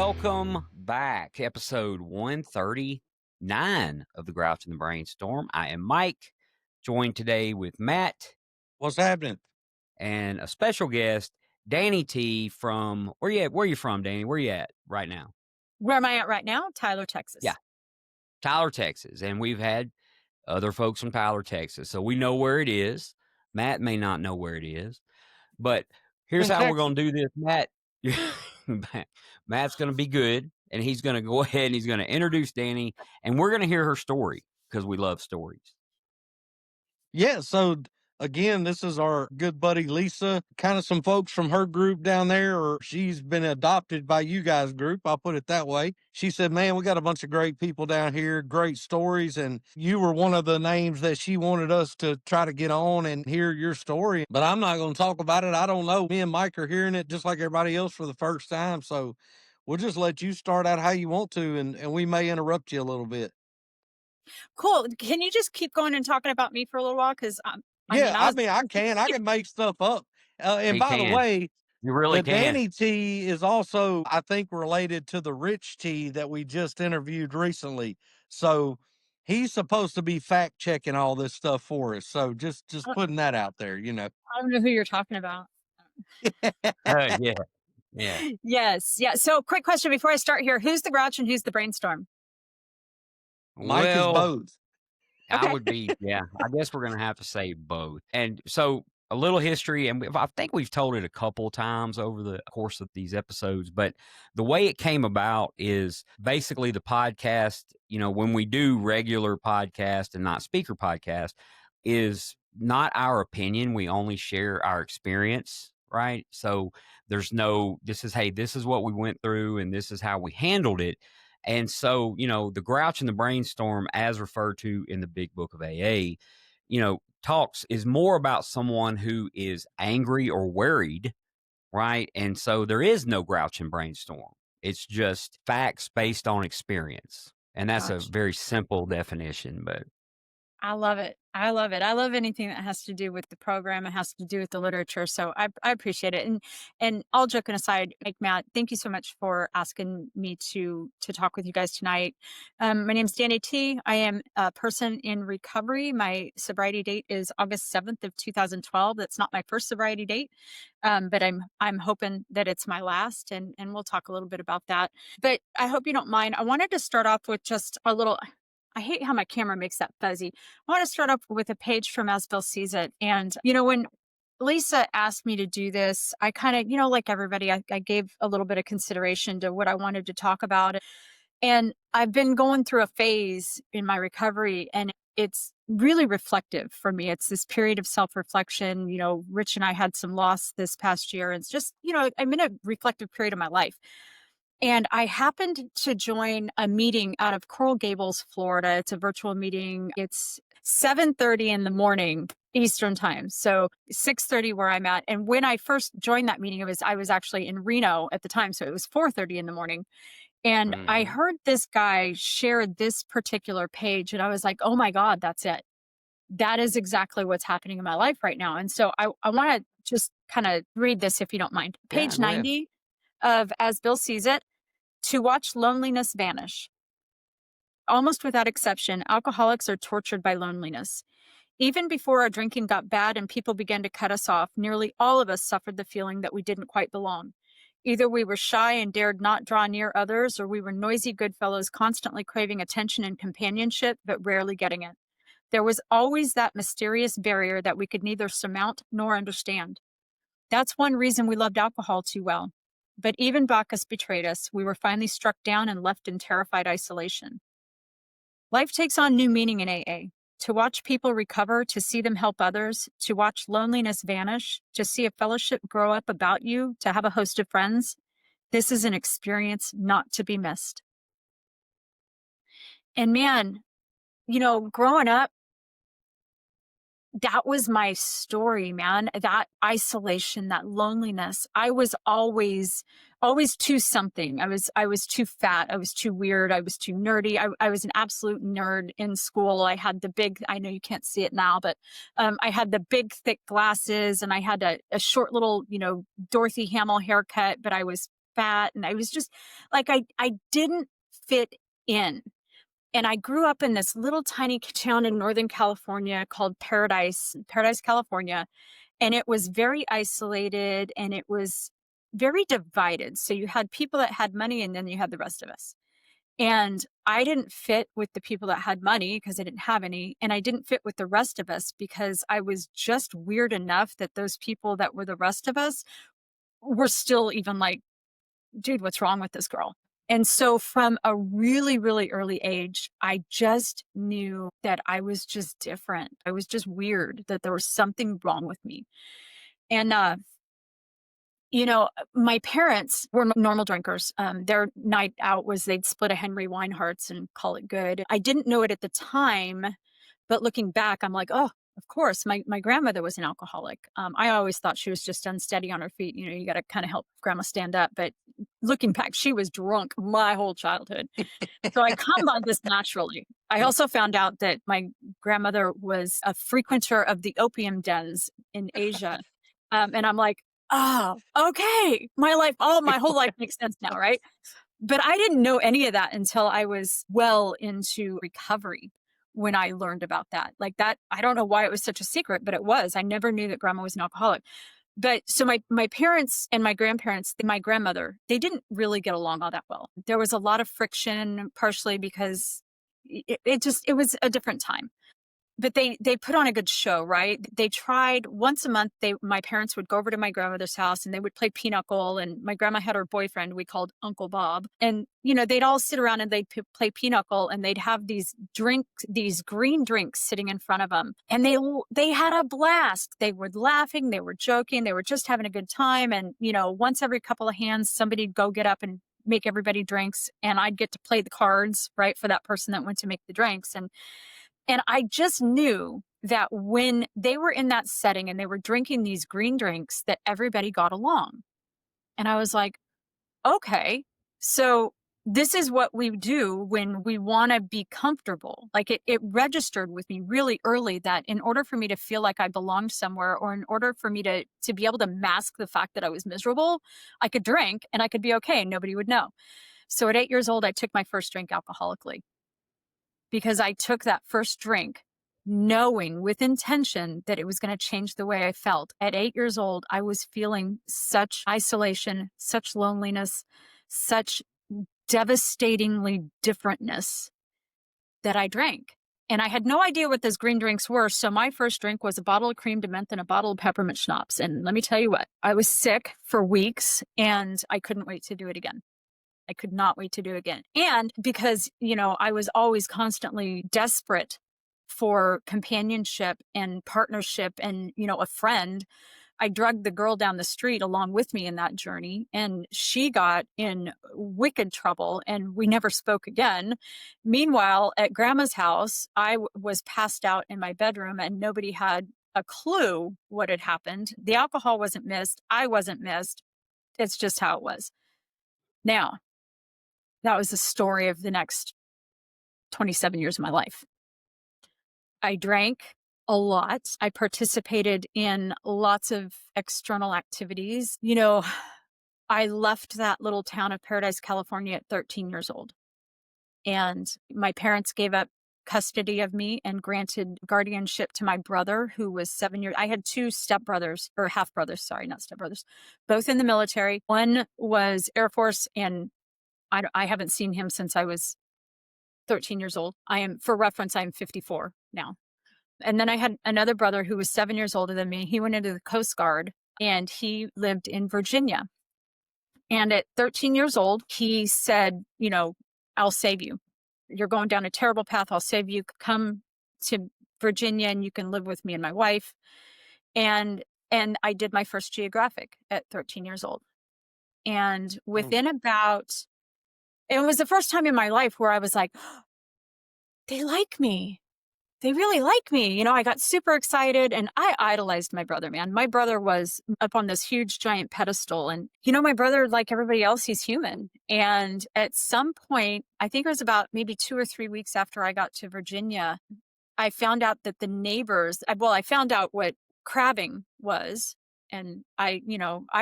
Welcome back. Episode 139 of the Grouch and the Brainstorm. I am Mike, joined today with Matt. What's happening? And a special guest, Dani T from, where you from, Dani? Where you at right now? Where am I at right now? Tyler, Texas. Yeah, Tyler, Texas. And we've had other folks from Tyler, Texas. So we know where it is. Matt may not know where it is. But here's how we're going to do this, Matt. Matt's going to be good, and he's going to go ahead and he's going to introduce Dani, and we're going to hear her story because we love stories. Yeah, so again, this is our good buddy Lisa, kind of some folks from her group down there, or she's been adopted by you guys' group, I'll put it that way. She said, man, we got a bunch of great people down here, great stories, and you were one of the names that she wanted us to try to get on and hear your story. But I'm not going to talk about it. I don't know. Me and Mike are hearing it just like everybody else for the first time, so we'll just let you start out how you want to, and we may interrupt you a little bit. Cool. Can you just keep going and talking about me for a little while? Because I can make stuff up. And by the way, you really the can. Dani T is also, I think, related to the Rich T that we just interviewed recently. So he's supposed to be fact checking all this stuff for us. So just putting that out there, you know. I don't know who you're talking about. Yeah. Yes. Yeah. So quick question before I start here. Who's the Grouch and who's the Brainstorm? Mike is both. I would be, I guess we're going to have to say both. And so a little history, and I think we've told it a couple of times over the course of these episodes, but the way it came about is basically the podcast, when we do regular podcast and not speaker podcast, is not our opinion. We only share our experience, right? So there's no, this is what we went through and this is how we handled it. And so, the Grouch and the Brainstorm, as referred to in the Big Book of AA, talks is more about someone who is angry or worried, right? And so there is no Grouch and Brainstorm. It's just facts based on experience. And that's a very simple definition, but I love it. I love it. I love anything that has to do with the program. It has to do with the literature. So I appreciate it. And all joking aside, Matt, thank you so much for asking me to talk with you guys tonight. My name's Dani T. I am a person in recovery. My sobriety date is August 7th of 2012. That's not my first sobriety date, but I'm hoping that it's my last, and we'll talk a little bit about that. But I hope you don't mind. I wanted to start off with just a little. I hate how my camera makes that fuzzy. I want to start off with a page from As Bill Sees It. And, when Lisa asked me to do this, I kind of, like everybody, I gave a little bit of consideration to what I wanted to talk about. And I've been going through a phase in my recovery, and it's really reflective for me. It's this period of self-reflection. Rich and I had some loss this past year. And it's just, I'm in a reflective period of my life. And I happened to join a meeting out of Coral Gables, Florida. It's a virtual meeting. It's 7:30 in the morning Eastern time. So 6:30 where I'm at. And when I first joined that meeting, I was actually in Reno at the time. So it was 4:30 in the morning. And I heard this guy share this particular page, and I was like, oh my God, that's it. That is exactly what's happening in my life right now. And so I want to just kind of read this if you don't mind. Page 90 of As Bill Sees It. To watch loneliness vanish. Almost without exception, alcoholics are tortured by loneliness. Even before our drinking got bad and people began to cut us off, nearly all of us suffered the feeling that we didn't quite belong. Either we were shy and dared not draw near others, or we were noisy good fellows constantly craving attention and companionship, but rarely getting it. There was always that mysterious barrier that we could neither surmount nor understand. That's one reason we loved alcohol too well. But even Bacchus betrayed us. We were finally struck down and left in terrified isolation. Life takes on new meaning in AA. To watch people recover, to see them help others, to watch loneliness vanish, to see a fellowship grow up about you, to have a host of friends, this is an experience not to be missed. And man, growing up, that was my story, man. That isolation, that loneliness. I was always too something. I was too fat. I was too weird. I was too nerdy. I was an absolute nerd in school. I had the big, I know you can't see it now, but I had the big, thick glasses, and I had a short little, Dorothy Hamill haircut, but I was fat. And I was just like, I didn't fit in. And I grew up in this little tiny town in Northern California called Paradise, California. And it was very isolated and it was very divided. So you had people that had money and then you had the rest of us. And I didn't fit with the people that had money because I didn't have any. And I didn't fit with the rest of us because I was just weird enough that those people that were the rest of us were still even like, dude, what's wrong with this girl? And so from a really, really early age, I just knew that I was just different. I was just weird, that there was something wrong with me. And my parents were normal drinkers. Their night out was they'd split a Henry Weinhardt's and call it good. I didn't know it at the time, but looking back, I'm like, oh, of course, my grandmother was an alcoholic. I always thought she was just unsteady on her feet. You got to kind of help grandma stand up. But looking back, she was drunk my whole childhood. So I come by this naturally. I also found out that my grandmother was a frequenter of the opium dens in Asia. And I'm like, oh, okay. My whole life makes sense now, right? But I didn't know any of that until I was well into recovery when I learned about that. Like that, I don't know why it was such a secret, but it was. I never knew that grandma was an alcoholic. But so my parents and my grandparents, my grandmother, they didn't really get along all that well. There was a lot of friction, partially because it was a different time. But they put on a good show, right? They tried once a month. My parents would go over to my grandmother's house and they would play pinochle. And my grandma had her boyfriend we called Uncle Bob. And they'd all sit around and they'd play pinochle and they'd have these green drinks sitting in front of them. And they had a blast. They were laughing, they were joking, they were just having a good time. And once every couple of hands, somebody'd go get up and make everybody drinks, and I'd get to play the cards, right, for that person that went to make the drinks. And I just knew that when they were in that setting and they were drinking these green drinks, that everybody got along. And I was like, okay, so this is what we do when we want to be comfortable. Like it registered with me really early that in order for me to feel like I belonged somewhere, or in order for me to be able to mask the fact that I was miserable, I could drink and I could be okay and nobody would know. So at 8 years old, I took my first drink alcoholically, because I took that first drink knowing with intention that it was going to change the way I felt. At 8 years old, I was feeling such isolation, such loneliness, such devastatingly differentness that I drank. And I had no idea what those green drinks were. So my first drink was a bottle of cream de menthe and a bottle of peppermint schnapps. And let me tell you what, I was sick for weeks and I couldn't wait to do it again. I could not wait to do it again. And because, I was always constantly desperate for companionship and partnership and, a friend, I drugged the girl down the street along with me in that journey. And she got in wicked trouble and we never spoke again. Meanwhile, at grandma's house, I was passed out in my bedroom and nobody had a clue what had happened. The alcohol wasn't missed. I wasn't missed. It's just how it was. Now, that was the story of the next 27 years of my life. I drank a lot. I participated in lots of external activities. I left that little town of Paradise, California at 13 years old. And my parents gave up custody of me and granted guardianship to my brother, who was 7 years. I had two stepbrothers, or half brothers, sorry, not stepbrothers, both in the military. One was Air Force, and I haven't seen him since I was 13 years old. For reference, I am 54 now. And then I had another brother who was 7 years older than me. He went into the Coast Guard and he lived in Virginia. And at 13 years old, he said, I'll save you. You're going down a terrible path. I'll save you. Come to Virginia and you can live with me and my wife. And I did my first geographic at 13 years old. And within it was the first time in my life where I was like, they like me. They really like me. I got super excited and I idolized my brother, man. My brother was up on this huge giant pedestal. And, my brother, like everybody else, he's human. And at some point, I think it was about maybe 2 or 3 weeks after I got to Virginia, I found out that the neighbors, I found out what crabbing was. And I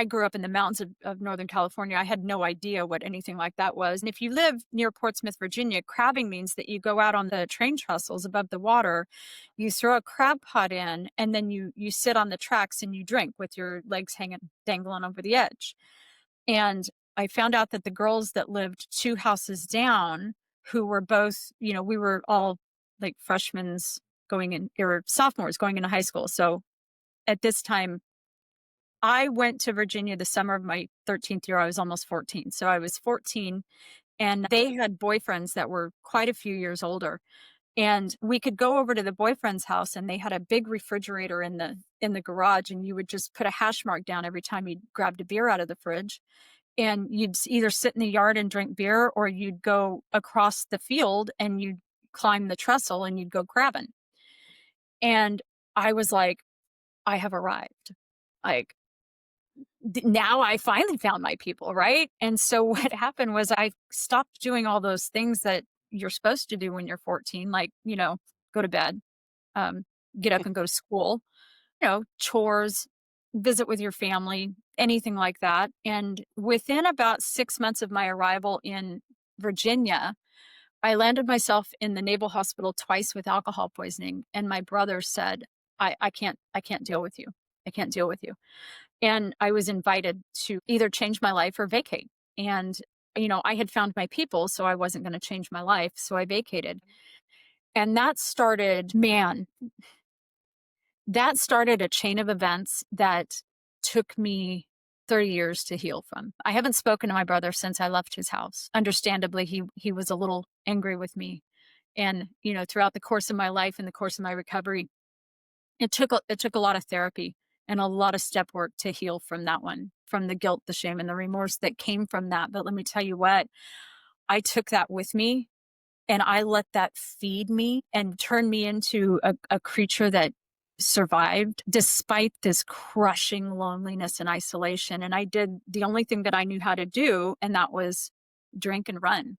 grew up in the mountains of Northern California. I had no idea what anything like that was. And if you live near Portsmouth, Virginia, crabbing means that you go out on the train trestles above the water, you throw a crab pot in, and then you sit on the tracks and you drink with your legs hanging, dangling over the edge. And I found out that the girls that lived 2 houses down, who were both, we were all like freshmen going in, or sophomores going into high school. So at this time, I went to Virginia the summer of my 13th year. I was almost 14. So I was 14, and they had boyfriends that were quite a few years older. And we could go over to the boyfriend's house, and they had a big refrigerator in the garage, and you would just put a hash mark down every time you grabbed a beer out of the fridge. And you'd either sit in the yard and drink beer, or you'd go across the field and you'd climb the trestle and you'd go crabbing. And I was like, I have arrived. Like, now I finally found my people, right? And so what happened was I stopped doing all those things that you're supposed to do when you're 14, like, go to bed, um, get up and go to school, chores, visit with your family, anything like that. And within about 6 months of my arrival in Virginia, I landed myself in the Naval Hospital twice with alcohol poisoning. And my brother said, I can't deal with you. I can't deal with you. And I was invited to either change my life or vacate. And, I had found my people, so I wasn't going to change my life. So I vacated. And that started a chain of events that took me 30 years to heal from. I haven't spoken to my brother since I left his house. Understandably, he was a little angry with me. And, throughout the course of my life and the course of my recovery, it took a lot of therapy and a lot of step work to heal from that one, from the guilt, the shame, and the remorse that came from that. But let me tell you what, I took that with me, and I let that feed me and turn me into a creature that survived despite this crushing loneliness and isolation. And I did the only thing that I knew how to do, and that was drink and run.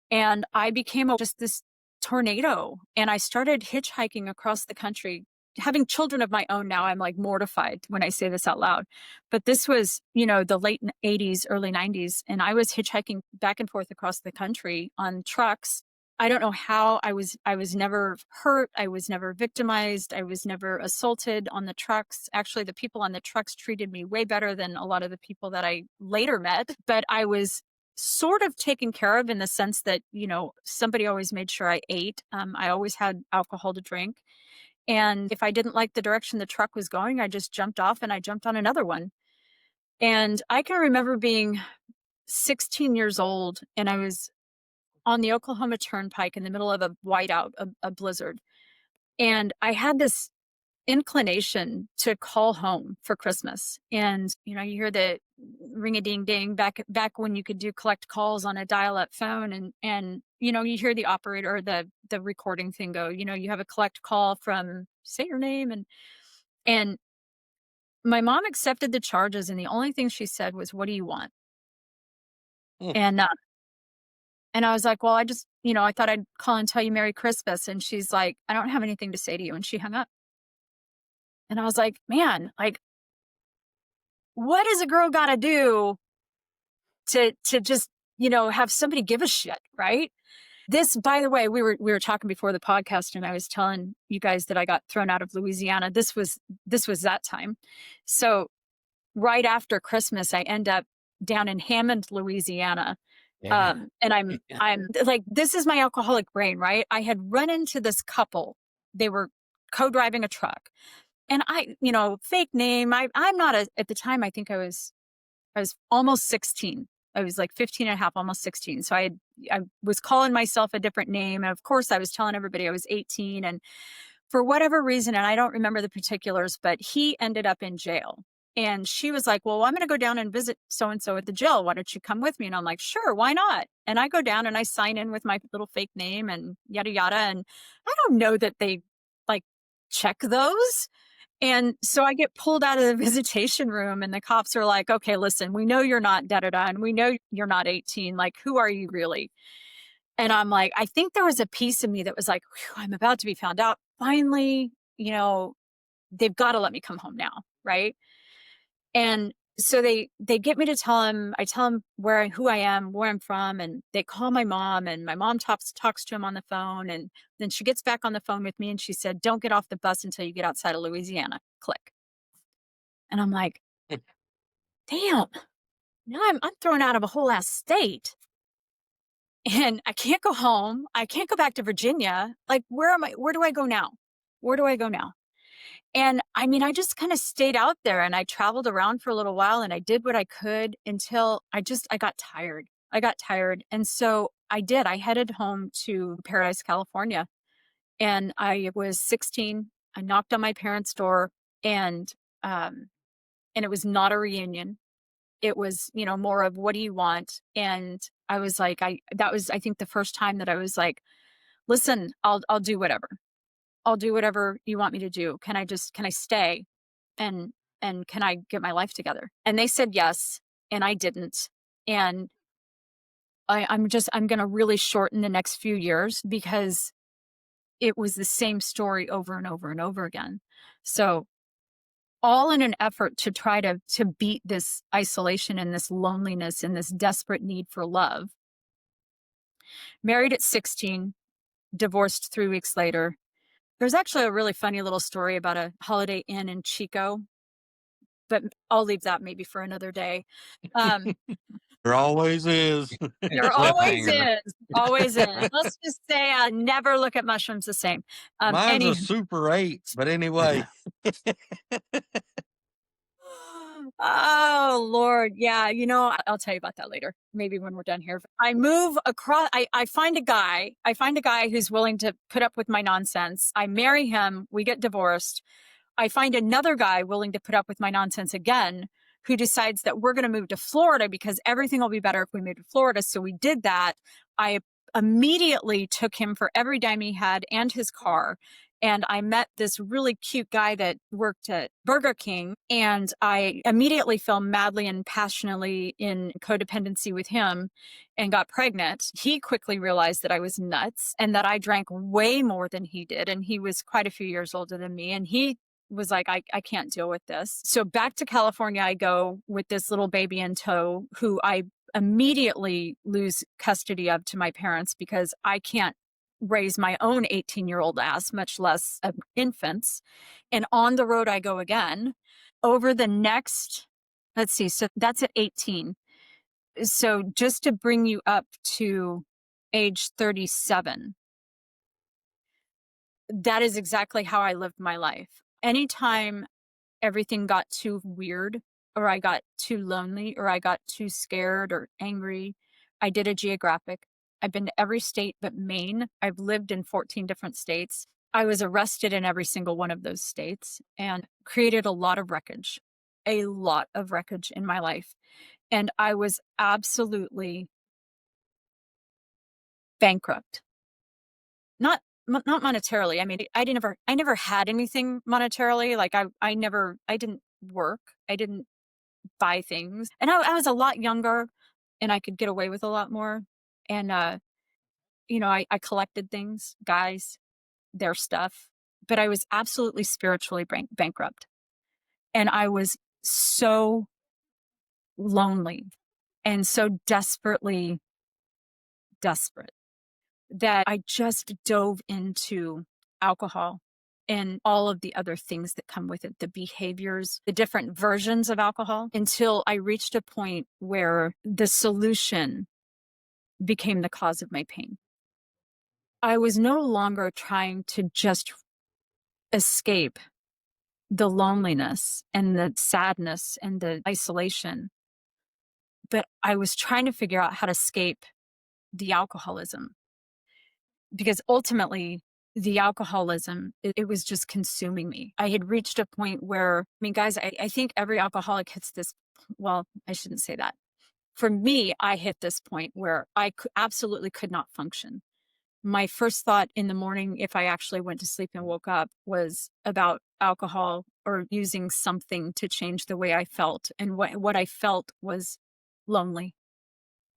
And I became just this tornado, and I started hitchhiking across the country. Having children of my own now, I'm like mortified when I say this out loud. But this was, the late 80s, early 90s, and I was hitchhiking back and forth across the country on trucks. I don't know how. I was never hurt. I was never victimized. I was never assaulted on the trucks. Actually, the people on the trucks treated me way better than a lot of the people that I later met. But I was sort of taken care of in the sense that, somebody always made sure I ate. I always had alcohol to drink. And if I didn't like the direction the truck was going, I just jumped off and I jumped on another one. And I can remember being 16 years old, and I was on the Oklahoma Turnpike in the middle of a whiteout, a blizzard. And I had this inclination to call home for Christmas. And, you hear the ring a ding ding back when you could do collect calls on a dial-up phone, and you hear the operator or the recording thing go, you have a collect call from, say your name, and my mom accepted the charges, and the only thing she said was, "What do you want?" Mm. And I was like, "Well, I just, I thought I'd call and tell you Merry Christmas." And she's like, "I don't have anything to say to you." And she hung up. And I was like, man, like, what does a girl got to do to just, have somebody give a shit, right? This, by the way, we were talking before the podcast, and I was telling you guys that I got thrown out of Louisiana. This was that time. So right after Christmas, I end up down in Hammond, Louisiana. Yeah. And I'm like, this is my alcoholic brain, right? I had run into this couple. They were co-driving a truck. And fake name. I'm not at the time, I think I was almost 16. I was like 15 and a half, almost 16. So I was calling myself a different name. And of course I was telling everybody I was 18. And for whatever reason, and I don't remember the particulars, but he ended up in jail. And she was like, "Well, I'm going to go down and visit so-and-so at the jail. Why don't you come with me?" And I'm like, "Sure, why not?" And I go down and I sign in with my little fake name and yada, yada. And I don't know that they like check those. And so I get pulled out of the visitation room, and the cops are like, "Okay, listen, we know you're not da da da, and we know you're not 18. Like, who are you really?" And I'm like, I think there was a piece of me that was like, I'm about to be found out. Finally, they've got to let me come home now. Right. And so they get me to tell him, I tell him who I am, where I'm from, and they call my mom, and my mom talks to him on the phone, and then she gets back on the phone with me and she said, "Don't get off the bus until you get outside of Louisiana." Click. And I'm like, "Damn, now I'm thrown out of a whole ass state. And I can't go home. I can't go back to Virginia. Like, where am I? Where do I go now? Where do I go now?" And I mean, I just kind of stayed out there and I traveled around for a little while and I did what I could until I got tired. I got tired. And so I did. I headed home to Paradise, California. And I was 16. I knocked on my parents' door, and um and it was not a reunion. It was, more of, "What do you want?" And I was like, that was, I think, the first time that I was like, "Listen, I'll do whatever. I'll do whatever you want me to do. Can I stay? And can I get my life together?" And they said yes, and I didn't. And I'm gonna really shorten the next few years because it was the same story over and over and over again. So, all in an effort to try to beat this isolation and this loneliness and this desperate need for love. Married at 16, divorced 3 weeks later. There's actually a really funny little story about a Holiday Inn in Chico, but I'll leave that maybe for another day. Um, There always is. there always Cliffhanger. is, always is. Let's just say I never look at mushrooms the same. Mine's a Any Super 8, but anyway. Oh, Lord. Yeah, I'll tell you about that later, maybe when we're done here. I move across, I find a guy who's willing to put up with my nonsense. I marry him, we get divorced. I find another guy willing to put up with my nonsense again, who decides that we're going to move to Florida because everything will be better if we move to Florida. So we did that. I immediately took him for every dime he had and his car. And I met this really cute guy that worked at Burger King. And I immediately fell madly and passionately in codependency with him and got pregnant. He quickly realized that I was nuts and that I drank way more than he did. And he was quite a few years older than me. And he was like, I can't deal with this. So back to California I go with this little baby in tow, who I immediately lose custody of to my parents because I can't raise my own 18-year-old ass, much less infants. And on the road I go again over the next, let's see, so that's at 18. So just to bring you up to age 37, that is exactly how I lived my life. Anytime everything got too weird, or I got too lonely, or I got too scared or angry, I did a geographic. I've been to every state but Maine. I've lived in 14 different states. I was arrested in every single one of those states and created a lot of wreckage in my life. And I was absolutely bankrupt. Not monetarily. I mean, I never had anything monetarily. Like I didn't work. I didn't buy things. And I was a lot younger and I could get away with a lot more. And I collected things, guys, their stuff, but I was absolutely spiritually bankrupt. And I was so lonely and so desperately desperate that I just dove into alcohol and all of the other things that come with it, the behaviors, the different versions of alcohol, until I reached a point where the solution became the cause of my pain. I was no longer trying to just escape the loneliness and the sadness and the isolation, but I was trying to figure out how to escape the alcoholism. Because ultimately, the alcoholism, it was just consuming me. I had reached a point where, I mean, guys, I think every alcoholic hits this. Well, I shouldn't say that. For me, I hit this point where I absolutely could not function. My first thought in the morning, if I actually went to sleep and woke up, was about alcohol or using something to change the way I felt. And what I felt was lonely,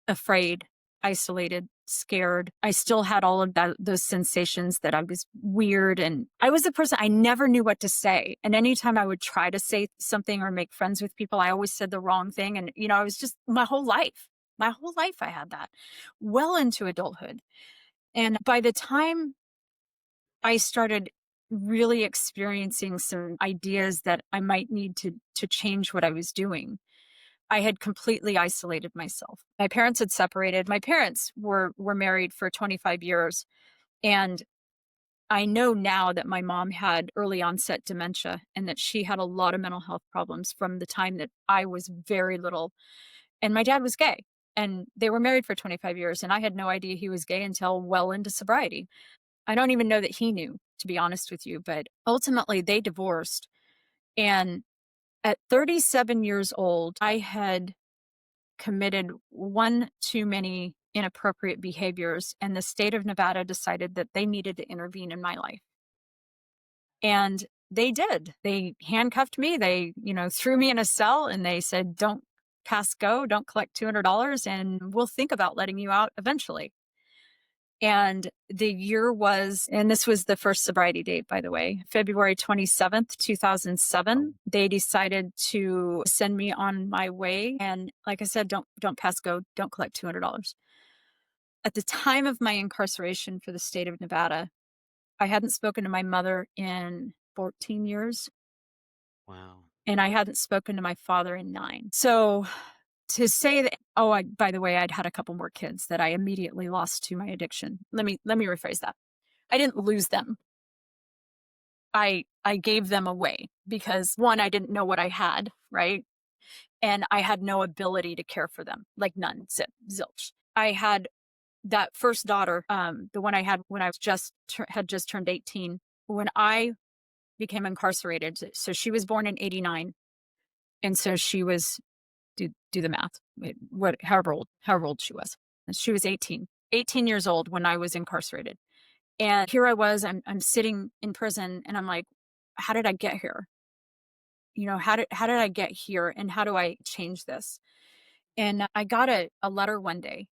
afraid, isolated, scared. I still had all of those sensations that I was weird. And I was the person, I never knew what to say. And anytime I would try to say something or make friends with people, I always said the wrong thing. And, I was just my whole life I had that well into adulthood. And by the time I started really experiencing some ideas that I might need to change what I was doing, I had completely isolated myself. My parents had separated. My parents were married for 25 years. And I know now that my mom had early onset dementia and that she had a lot of mental health problems from the time that I was very little. And my dad was gay. And they were married for 25 years. And I had no idea he was gay until well into sobriety. I don't even know that he knew, to be honest with you. But ultimately, they divorced. And at 37 years old, I had committed one too many inappropriate behaviors, and the state of Nevada decided that they needed to intervene in my life. And they did. They handcuffed me. They, threw me in a cell and they said, don't pass go, don't collect $200, and we'll think about letting you out eventually. And the year was, and this was the first sobriety date, by the way, February 27th, 2007. They decided to send me on my way. And like I said, don't pass go, don't collect $200. At the time of my incarceration for the state of Nevada, I hadn't spoken to my mother in 14 years. Wow. And I hadn't spoken to my father in 9. So to say that, by the way, I'd had a couple more kids that I immediately lost to my addiction. Let me rephrase that. I didn't lose them. I gave them away because, one, I didn't know what I had, right? And I had no ability to care for them, like none, zilch. I had that first daughter, the one I had when I was had just turned 18, when I became incarcerated. So she was born in 89. And so she was, do the math, however old she was. And she was 18 years old when I was incarcerated. And here I was, I'm sitting in prison and I'm like, how did I get here? How did I get here and how do I change this? And I got a letter one day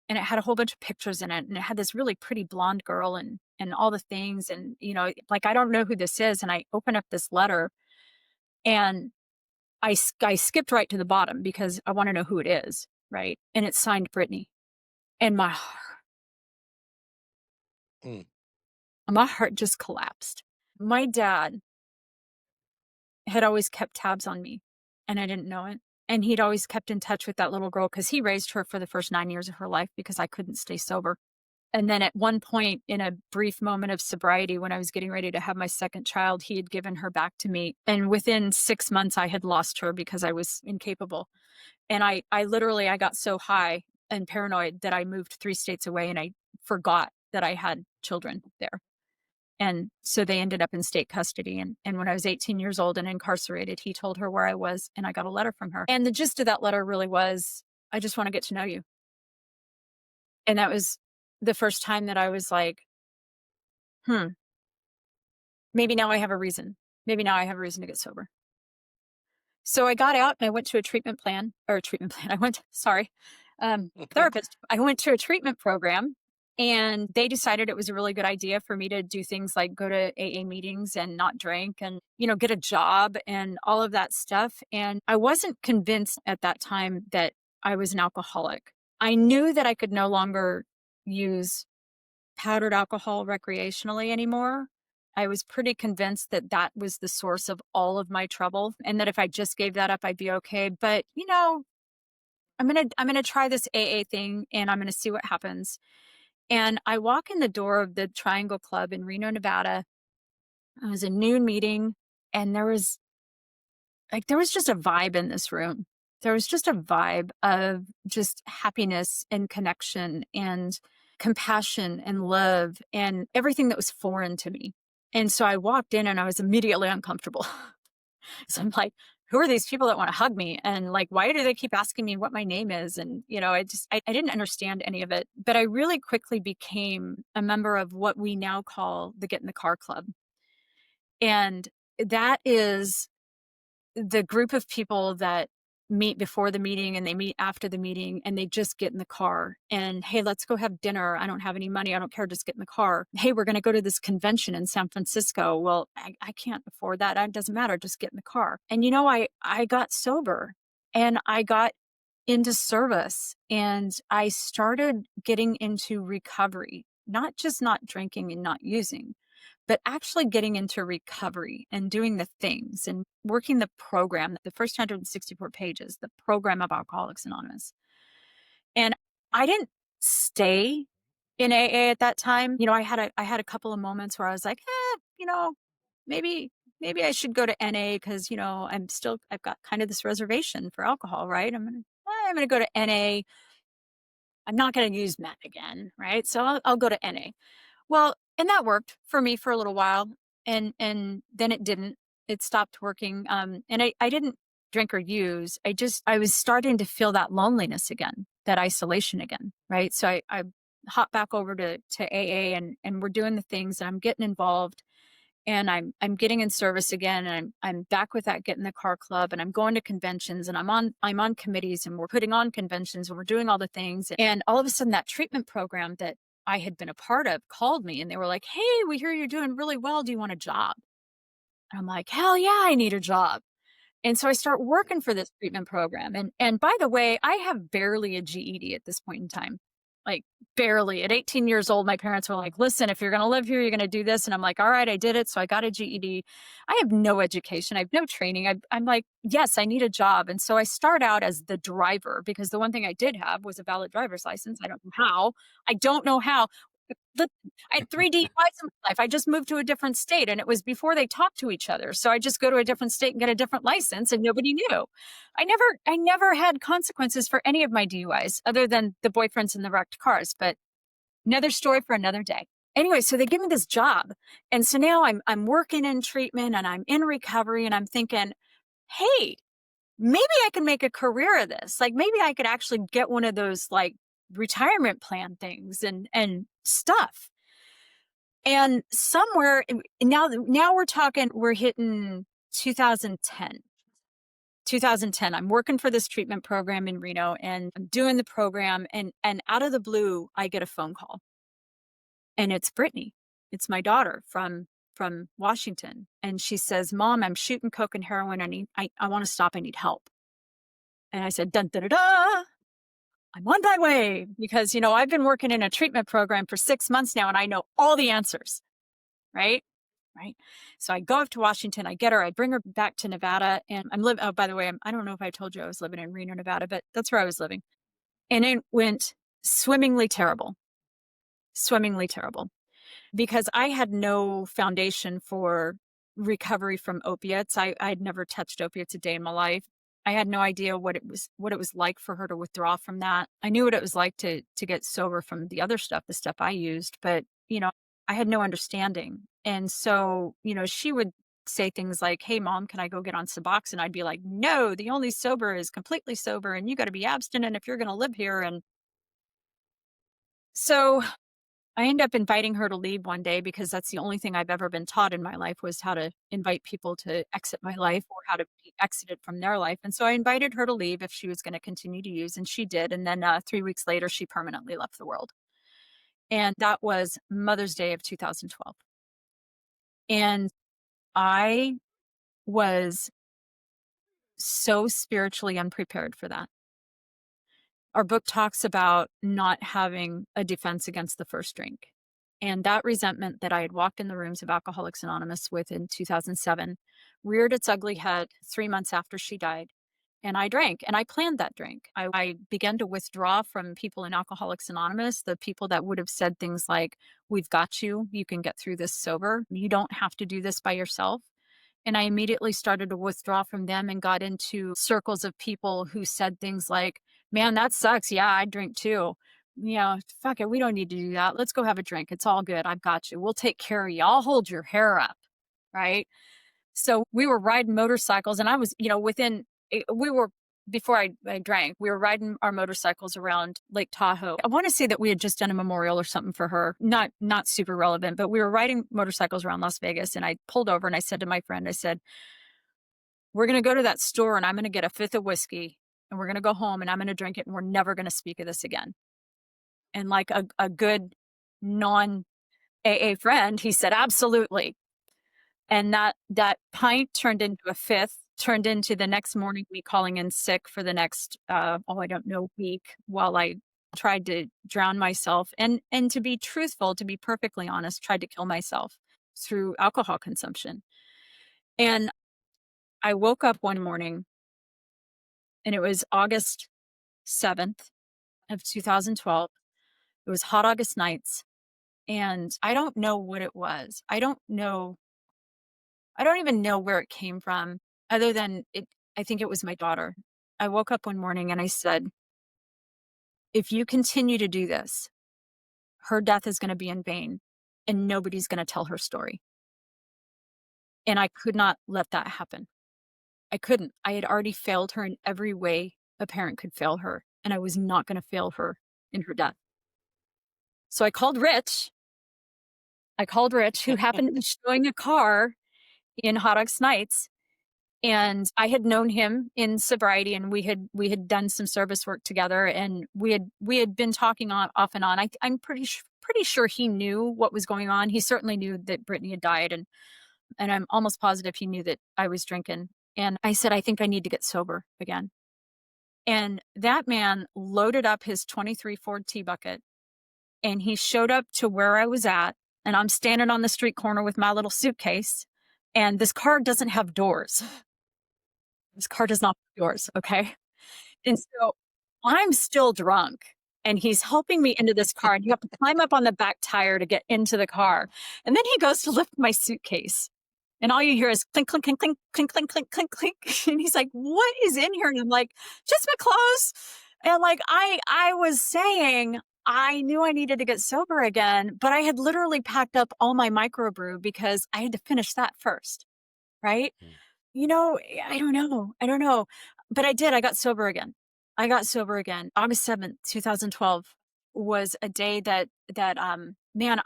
and it had a whole bunch of pictures in it. And it had this really pretty blonde girl and all the things. And, like, I don't know who this is. And I open up this letter and I skipped right to the bottom because I want to know who it is. Right. And it's signed Brittany. And Mm. my heart just collapsed. My dad had always kept tabs on me and I didn't know it. And he'd always kept in touch with that little girl because he raised her for the first 9 years of her life because I couldn't stay sober. And then at one point in a brief moment of sobriety, when I was getting ready to have my second child, he had given her back to me. And within 6 months, I had lost her because I was incapable. And I literally, I got so high and paranoid that I moved 3 states away and I forgot that I had children there. And so they ended up in state custody. And when I was 18 years old and incarcerated, he told her where I was and I got a letter from her. And the gist of that letter really was, I just want to get to know you. And that was the first time that I was like, maybe now I have a reason. Maybe now I have a reason to get sober. So I got out and I went to a treatment plan. I went, therapist. I went to a treatment program and they decided it was a really good idea for me to do things like go to AA meetings and not drink and, get a job and all of that stuff. And I wasn't convinced at that time that I was an alcoholic. I knew that I could no longer use powdered alcohol recreationally anymore. I was pretty convinced that that was the source of all of my trouble and that if I just gave that up, I'd be okay. But, I'm going to try this AA thing and I'm going to see what happens. And I walk in the door of the Triangle Club in Reno, Nevada. It was a noon meeting and there was just a vibe in this room. There was just a vibe of just happiness and connection and compassion and love and everything that was foreign to me. And so I walked in and I was immediately uncomfortable. So I'm like, who are these people that want to hug me? And like, why do they keep asking me what my name is? And, I didn't understand any of it, but I really quickly became a member of what we now call the Get in the Car Club. And that is the group of people that meet before the meeting and they meet after the meeting and they just get in the car and, hey, let's go have dinner. I don't have any money. I don't care. Just get in the car. Hey, we're going to go to this convention in San Francisco. Well, I can't afford that. It doesn't matter. Just get in the car. And, I got sober and I got into service and I started getting into recovery, not just not drinking and not using, but actually getting into recovery and doing the things and working the program, the first 164 pages, the program of Alcoholics Anonymous. And I didn't stay in AA at that time. I had a couple of moments where I was like, maybe I should go to NA because, I've got kind of this reservation for alcohol, right? I'm gonna go to NA. I'm not gonna use meth again, right? So I'll go to NA. Well, and that worked for me for a little while, and then it didn't. It stopped working. And I didn't drink or use. I was starting to feel that loneliness again, that isolation again, right? So I hopped back over to AA and we're doing the things and I'm getting involved and I'm getting in service again and I'm back with that Get in the Car Club and I'm going to conventions and I'm on committees and we're putting on conventions and we're doing all the things. And all of a sudden that treatment program that I had been a part of called me and they were like, "Hey, we hear you're doing really well. Do you want a job?" And I'm like, "Hell yeah, I need a job." And so I start working for this treatment program. And by the way, I have barely a GED at this point in time. Like barely. At 18 years old, my parents were like, "Listen, if you're going to live here, you're going to do this." And I'm like, "All right, I did it." So I got a GED. I have no education. I have no training. I'm like, "Yes, I need a job." And so I start out as the driver because the one thing I did have was a valid driver's license. I don't know how. I don't know how. Look, I had 3 DUIs in my life. I just moved to a different state and it was before they talked to each other. So I just go to a different state and get a different license and nobody knew. I never had consequences for any of my DUIs other than the boyfriends and the wrecked cars, but another story for another day. Anyway, so they give me this job. And so now I'm working in treatment and I'm in recovery and I'm thinking, "Hey, maybe I can make a career of this. Like maybe I could actually get one of those like retirement plan things and stuff." And somewhere now we're hitting 2010. 2010. I'm working for this treatment program in Reno and I'm doing the program and out of the blue I get a phone call. And it's Brittany. It's my daughter from Washington. And she says, "Mom, I'm shooting coke and heroin. I want to stop. I need help." And I said, "Dun da da da. I'm on my way." Because, I've been working in a treatment program for 6 months now and I know all the answers. Right? Right. So I go up to Washington, I get her, I bring her back to Nevada and oh, by the way, I don't know if I told you I was living in Reno, Nevada, but that's where I was living. And it went swimmingly terrible, swimmingly terrible because I had no foundation for recovery from opiates. I'd never touched opiates a day in my life. I had no idea what it was like for her to withdraw from that. I knew what it was like to get sober from the other stuff, the stuff I used, but I had no understanding. And so, she would say things like, "Hey mom, can I go get on Suboxone?" And I'd be like, "No, the only sober is completely sober and you got to be abstinent if you're going to live here." And so I end up inviting her to leave one day because that's the only thing I've ever been taught in my life was how to invite people to exit my life or how to be exited from their life. And so I invited her to leave if she was going to continue to use, and she did. And then 3 weeks later, she permanently left the world. And that was Mother's Day of 2012. And I was so spiritually unprepared for that. Our book talks about not having a defense against the first drink. And that resentment that I had walked in the rooms of Alcoholics Anonymous with in 2007 reared its ugly head 3 months after she died. And I drank and I planned that drink. I began to withdraw from people in Alcoholics Anonymous, the people that would have said things like, "We've got you. You can get through this sober. You don't have to do this by yourself." And I immediately started to withdraw from them and got into circles of people who said things like, "Man, that sucks. Yeah, I drink too. Yeah, fuck it. We don't need to do that. Let's go have a drink. It's all good. I've got you. We'll take care of you. I'll hold your hair up." Right. So we were riding motorcycles and I was, we were, before I drank, we were riding our motorcycles around Lake Tahoe. I want to say that we had just done a memorial or something for her. Not super relevant, but we were riding motorcycles around Las Vegas and I pulled over and I said to my friend, I said, "We're going to go to that store and I'm going to get a fifth of whiskey and we're going to go home and I'm going to drink it and we're never going to speak of this again. And like a good non AA friend, he said, absolutely. And that pint turned into a fifth, turned into the next morning me calling in sick for the next, I don't know, week while I tried to drown myself. And to be truthful, to be perfectly honest, tried to kill myself through alcohol consumption. And I woke up one morning and it was August 7th of 2012. It was hot August nights. And I don't know what it was. I don't even know where it came from other than it. I think it was my daughter. I woke up one morning and I said, if you continue to do this, her death is going to be in vain and nobody's going to tell her story. And I could not let that happen. I couldn't. I had already failed her in every way a parent could fail her. And I was not going to fail her in her death. So I called Rich. Who happened to be showing a car in Hot Dogs Nights. And I had known him in sobriety, and we had done some service work together, and we had been talking on off and on. I'm pretty sure he knew what was going on. He certainly knew that Brittany had died, and I'm almost positive he knew that I was drinking. And I said, I think I need to get sober again. And that man loaded up his 23 Ford T-Bucket, and he showed up to where I was at, and I'm standing on the street corner with my little suitcase, and this car doesn't have doors. This car does not have doors, okay? And so I'm still drunk, and he's helping me into this car, and you have to climb up on the back tire to get into the car. And then he goes to lift my suitcase, and all you hear is clink, clink, clink, clink, clink, clink, clink, clink, clink. And he's like, what is in here? And I'm like, just my clothes. And like I was saying, I knew I needed to get sober again, but I had literally packed up all my microbrew because I had to finish that first, right? You know, I don't know. I don't know. But I did. I got sober again. August 7th, 2012 was a day man,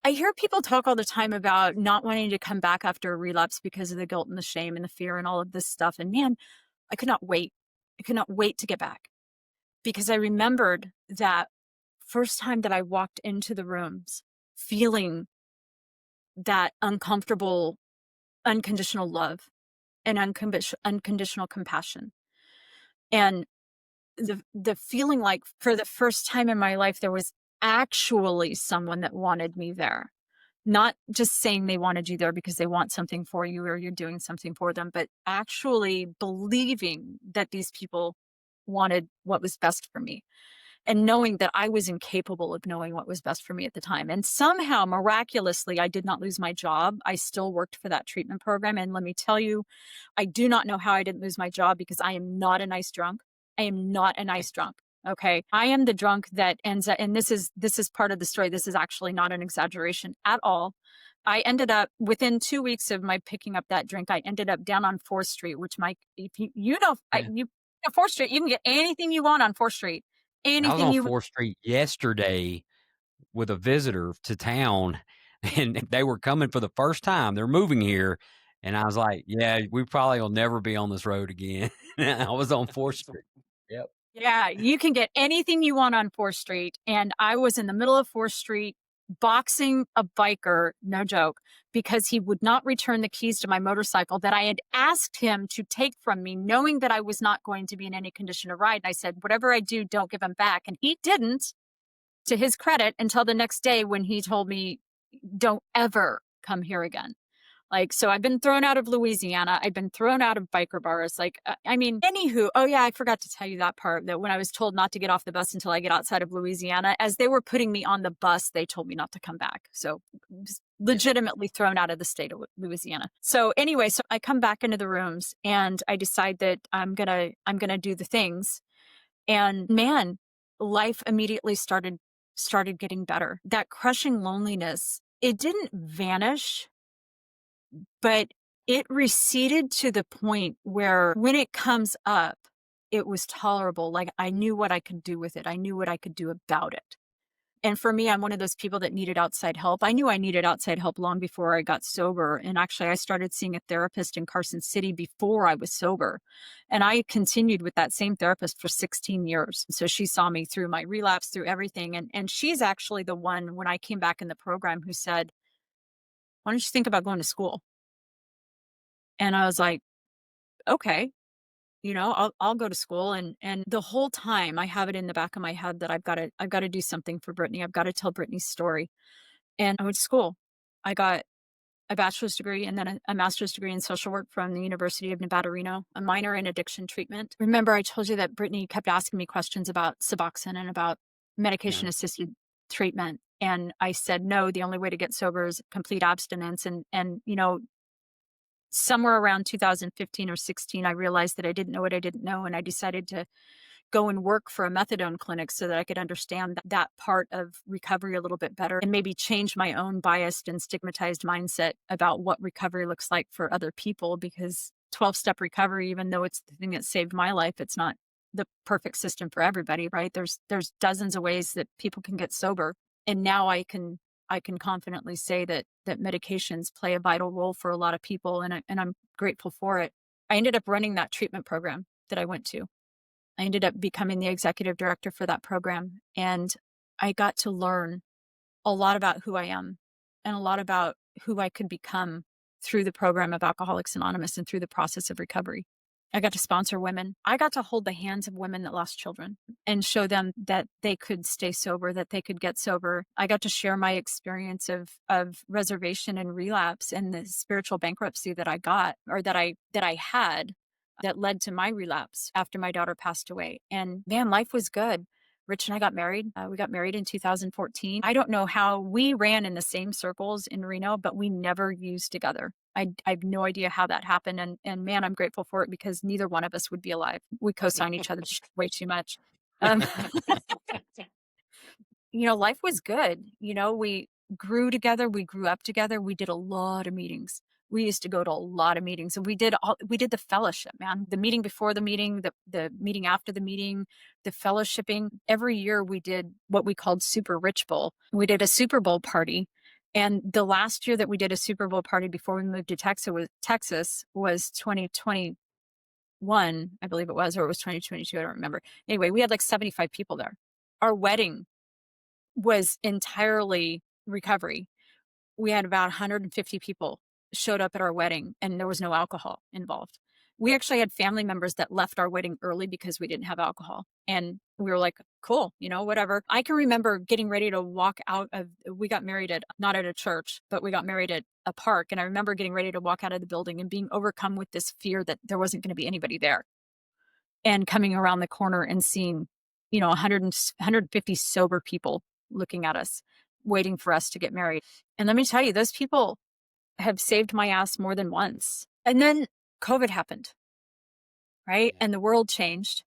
I hear people talk all the time about not wanting to come back after a relapse because of the guilt and the shame and the fear and all of this stuff. And man, I could not wait. I could not wait to get back because I remembered that first time that I walked into the rooms feeling that uncomfortable, unconditional love and unconditional compassion. And the feeling like for the first time in my life, there was actually someone that wanted me there. Not just saying they wanted you there because they want something for you or you're doing something for them, but actually believing that these people wanted what was best for me. And knowing that I was incapable of knowing what was best for me at the time. And somehow, miraculously, I did not lose my job. I still worked for that treatment program. And let me tell you, I do not know how I didn't lose my job because I am not a nice drunk. I am not a nice drunk. Okay. I am the drunk that ends up, and this is part of the story. This is actually not an exaggeration at all. I ended up within 2 weeks of my picking up that drink, I ended up down on 4th Street, which if you know, Yeah. you know 4th Street, you can get anything you want on 4th Street. I was Anything on you 4th Street yesterday with a visitor to town, and they were coming for the first time. They're moving here, and I was like, "Yeah, we probably will never be on this road again." I was on 4th Street. Yep. Yeah, you can get anything you want on 4th Street, and I was in the middle of 4th Street boxing a biker, no joke, because he would not return the keys to my motorcycle that I had asked him to take from me, knowing that I was not going to be in any condition to ride. And I said, whatever I do, don't give him back. And he didn't, to his credit, until the next day when he told me, don't ever come here again. Like, so I've been thrown out of Louisiana. I've been thrown out of biker bars. Like, I mean, anywho, oh yeah, I forgot to tell you that part, that when I was told not to get off the bus until I get outside of Louisiana, as they were putting me on the bus, they told me not to come back. So legitimately thrown out of the state of Louisiana. So anyway, so I come back into the rooms and I decide that I'm going to do the things. And man, life immediately started getting better. That crushing loneliness, it didn't vanish, but it receded to the point where when it comes up, it was tolerable. Like I knew what I could do with it. I knew what I could do about it. And for me, I'm one of those people that needed outside help. I knew I needed outside help long before I got sober. And actually, I started seeing a therapist in Carson City before I was sober. And I continued with that same therapist for 16 years. So she saw me through my relapse, through everything. And she's actually the one, when I came back in the program, who said, "Why don't you think about going to school?" And I was like, "Okay, I'll go to school." And the whole time I have it in the back of my head that I've got to do something for Brittany. I've got to tell Brittany's story. And I went to school. I got a bachelor's degree and then a master's degree in social work from the University of Nevada, Reno, a minor in addiction treatment. Remember, I told you that Brittany kept asking me questions about Suboxone and about Yeah. medication assisted treatment. And I said, no, the only way to get sober is complete abstinence. And somewhere around 2015 or 16, I realized that I didn't know what I didn't know. And I decided to go and work for a methadone clinic so that I could understand that part of recovery a little bit better and maybe change my own biased and stigmatized mindset about what recovery looks like for other people. Because 12-step recovery, even though it's the thing that saved my life, it's not the perfect system for everybody, right? There's dozens of ways that people can get sober. And now I can confidently say that medications play a vital role for a lot of people, and I'm grateful for it. I ended up running that treatment program that I went to. I ended up becoming the executive director for that program. And I got to learn a lot about who I am and a lot about who I could become through the program of Alcoholics Anonymous and through the process of recovery. I got to sponsor women. I got to hold the hands of women that lost children and show them that they could stay sober, that they could get sober. I got to share my experience of reservation and relapse and the spiritual bankruptcy that I got, or that I had, that led to my relapse after my daughter passed away. And man, life was good. Rich and I got married. We got married in 2014. I don't know how we ran in the same circles in Reno, but we never used together. I have no idea how that happened. And man, I'm grateful for it, because neither one of us would be alive. We co-sign each other way too much. Um, life was good. We grew together, we grew up together, we did a lot of meetings. We used to go to a lot of meetings, and we did the fellowship, man. The meeting before the meeting, the meeting after the meeting, the fellowshipping. Every year we did what we called Super Rich Bowl. We did a Super Bowl party. And the last year that we did a Super Bowl party before we moved to Texas was 2021, I believe it was, or it was 2022. I don't remember. Anyway, we had like 75 people there. Our wedding was entirely recovery. We had about 150 people showed up at our wedding, and there was no alcohol involved. We actually had family members that left our wedding early because we didn't have alcohol. And we were like, cool, whatever. I can remember getting ready to walk out of, we got married not at a church, but we got married at a park. And I remember getting ready to walk out of the building and being overcome with this fear that there wasn't going to be anybody there. And coming around the corner and seeing, 150 sober people looking at us, waiting for us to get married. And let me tell you, those people have saved my ass more than once. And then COVID happened, right? Yeah. And the world changed.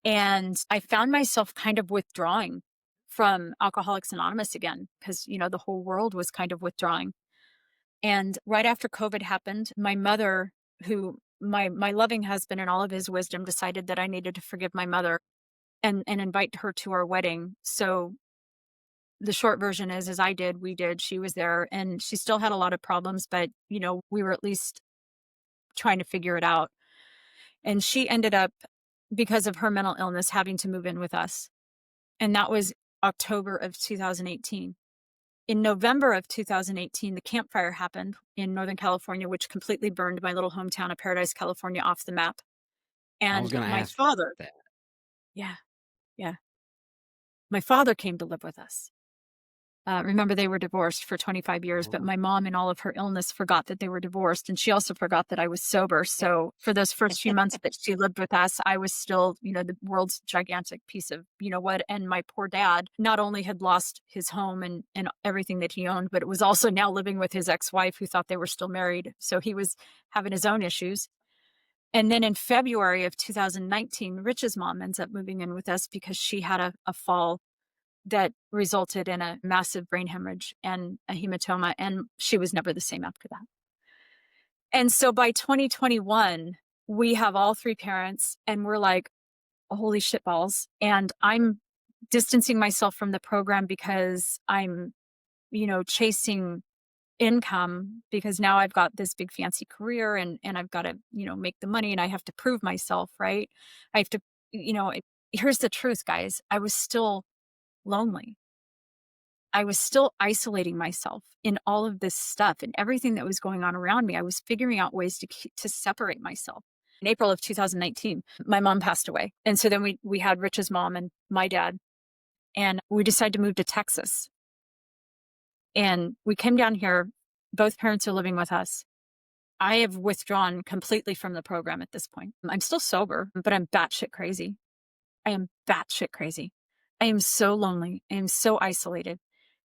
And I found myself kind of withdrawing from Alcoholics Anonymous again, because, the whole world was kind of withdrawing. And right after COVID happened, my mother, who my loving husband in all of his wisdom decided that I needed to forgive my mother and invite her to our wedding. So the short version is, as we did, she was there, and she still had a lot of problems, but, we were at least trying to figure it out. And she ended up, because of her mental illness, having to move in with us. And that was October of 2018. In November of 2018, the campfire happened in Northern California, which completely burned my little hometown of Paradise, California off the map. I was And going to my ask father, that. yeah, yeah, my father came to live with us. Remember, they were divorced for 25 years, but Oh, my mom, in all of her illness, forgot that they were divorced. And she also forgot that I was sober. So for those first few months that she lived with us, I was still, the world's gigantic piece of, what. And my poor dad not only had lost his home and everything that he owned, but it was also now living with his ex-wife, who thought they were still married. So he was having his own issues. And then in February of 2019, Rich's mom ends up moving in with us because she had a fall that resulted in a massive brain hemorrhage and a hematoma. And she was never the same after that. And so by 2021, we have all three parents, and we're like, holy shit balls. And I'm distancing myself from the program because I'm, chasing income because now I've got this big fancy career and I've got to, make the money and I have to prove myself, right? I have to, you know, it, here's the truth, guys. I was still lonely. I was still isolating myself in all of this stuff and everything that was going on around me. I was figuring out ways to separate myself. In April of 2019, my mom passed away. And so then we had Rich's mom and my dad, and we decided to move to Texas. And we came down here. Both parents are living with us. I have withdrawn completely from the program at this point. I'm still sober, but I'm batshit crazy. I am batshit crazy. I am so lonely. I am so isolated.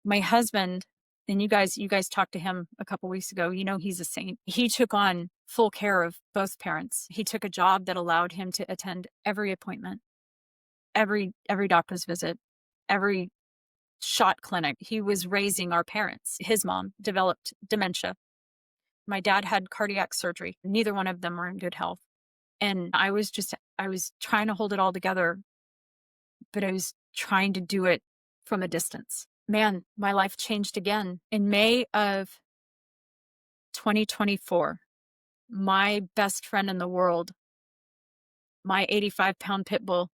My husband, and you guys talked to him a couple weeks ago. You know he's a saint. He took on full care of both parents. He took a job that allowed him to attend every appointment, every doctor's visit, every shot clinic. He was raising our parents. His mom developed dementia. My dad had cardiac surgery. Neither one of them were in good health. And I was trying to hold it all together, but I was trying to do it from a distance. Man, my life changed again. In May of 2024, my best friend in the world, my 85-pound pit bull,